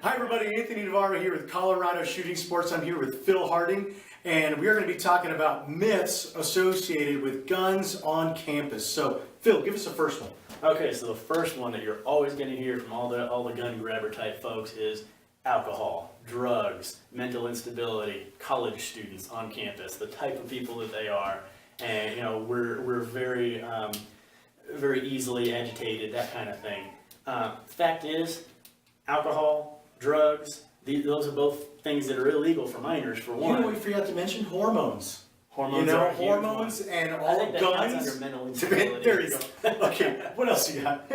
Hi everybody, Anthony Navarro here with Colorado Shooting Sports. I'm here with Phil Harding, and we are going to be talking about myths associated with guns on campus. So, Phil, give us the first one. Okay, so the first one that you're always going to hear from all the gun grabber type folks is alcohol, drugs, mental instability, college students on campus, the type of people that they are, and we're very very easily agitated, that kind of thing. Fact is, alcohol, drugs, those are both things that are illegal for minors, for one. You know what we forgot to mention? Hormones. Hormones hormones and all guns. Under mental instability. There you go. Okay, what else you got?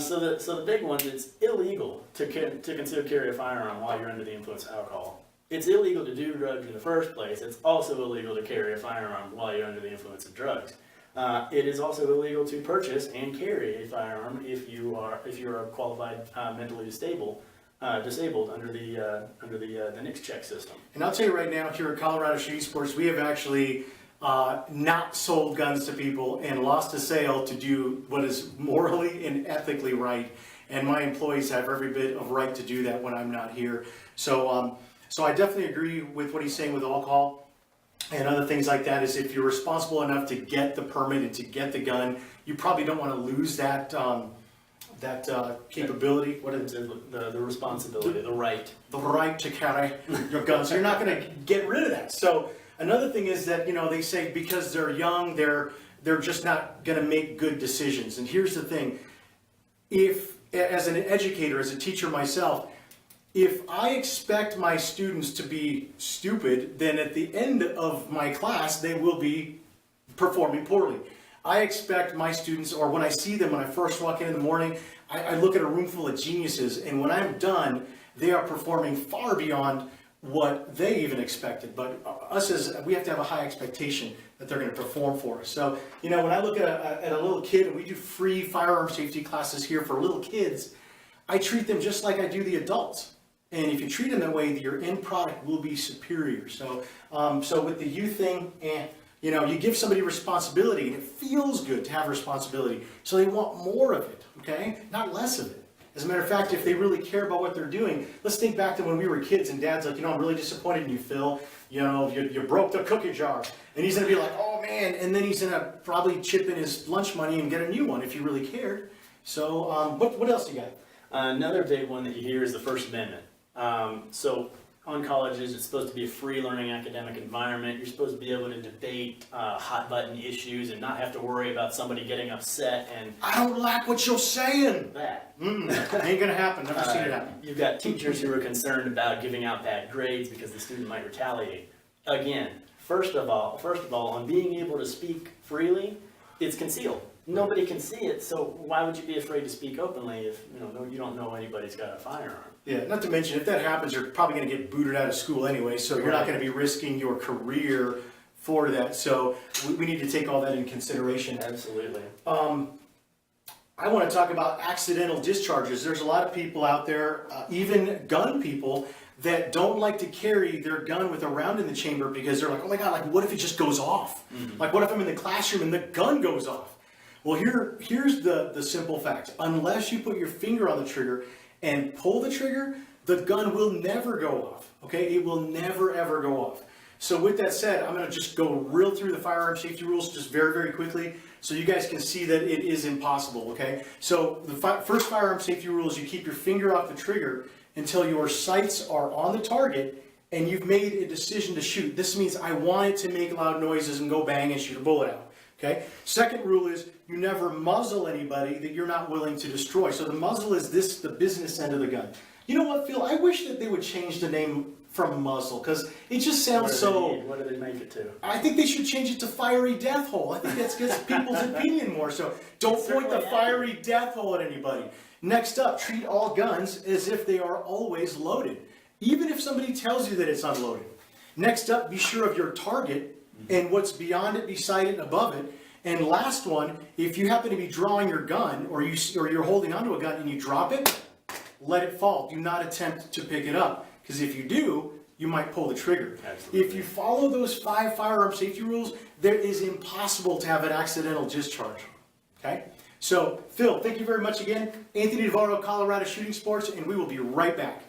So the big one, it's illegal to consider carry a firearm while you're under the influence of alcohol. It's illegal to do drugs in the first place. It's also illegal to carry a firearm while you're under the influence of drugs. It is also illegal to purchase and carry a firearm if you're a qualified mentally disabled under the NICS check system. And I'll tell you right now, here at Colorado Shooting Sports, we have actually not sold guns to people and lost a sale to do what is morally and ethically right. And my employees have every bit of right to do that when I'm not here. So I definitely agree with what he's saying with alcohol and other things like that. Is if you're responsible enough to get the permit and to get the gun, you probably don't want to lose that capability. What is it? The responsibility, the right to carry your gun. So you're not going to get rid of that. So another thing is that they say because they're young, they're just not going to make good decisions. And here's the thing: if as an educator, as a teacher myself, if I expect my students to be stupid, then at the end of my class, they will be performing poorly. I expect my students, or when I see them, when I first walk in the morning, I look at a room full of geniuses, and when I'm done, they are performing far beyond what they even expected. But we have to have a high expectation that they're going to perform for us. So, when I look at a little kid, and we do free firearm safety classes here for little kids, I treat them just like I do the adults. And if you treat them that way, your end product will be superior. So, with the youth thing, you give somebody responsibility, and it feels good to have responsibility. So they want more of it, okay? Not less of it. As a matter of fact, if they really care about what they're doing, let's think back to when we were kids and Dad's like, I'm really disappointed in you, Phil. You broke the cookie jar. And he's going to be like, oh man. And then he's going to probably chip in his lunch money and get a new one if he really cared. So what else do you got? Another big one that you hear is the First Amendment. So on colleges, it's supposed to be a free learning academic environment. You're supposed to be able to debate hot button issues and not have to worry about somebody getting upset and I don't like what you're saying. That ain't gonna happen. Never seen it happen. You've got teachers who are concerned about giving out bad grades because the student might retaliate. Again, first of all, on being able to speak freely, it's concealed. Nobody can see it, so why would you be afraid to speak openly if you don't know anybody's got a firearm? Yeah, not to mention, if that happens, you're probably going to get booted out of school anyway, so you're not going to be risking your career for that. So we need to take all that in consideration. Absolutely. I want to talk about accidental discharges. There's a lot of people out there, even gun people, that don't like to carry their gun with a round in the chamber because they're like, oh my God, like what if it just goes off? Mm-hmm. Like what if I'm in the classroom and the gun goes off? Well, here's the simple fact. Unless you put your finger on the trigger and pull the trigger, the gun will never go off, okay? It will never, ever go off. So with that said, I'm gonna just go real through the firearm safety rules just very, very quickly so you guys can see that it is impossible, okay? So the first firearm safety rule is you keep your finger off the trigger until your sights are on the target and you've made a decision to shoot. This means I want it to make loud noises and go bang and shoot a bullet out. Okay. Second rule is you never muzzle anybody that you're not willing to destroy. So the muzzle is the business end of the gun. You know what, Phil? I wish that they would change the name from muzzle because it just sounds so. What do they make it to? I think they should change it to fiery death hole. I think that gets people's opinion more. So don't point the fiery death hole at anybody. Next up, treat all guns as if they are always loaded, even if somebody tells you that it's unloaded. Next up, be sure of your target and what's beyond it, beside it, and above it. And last one, if you happen to be drawing your gun or you're holding onto a gun and you drop it, let it fall. Do not attempt to pick it up because if you do, you might pull the trigger. Absolutely. If you follow those 5 firearm safety rules, there is impossible to have an accidental discharge. Okay? So, Phil, thank you very much again. Anthony Navarro, Colorado Shooting Sports, and we will be right back.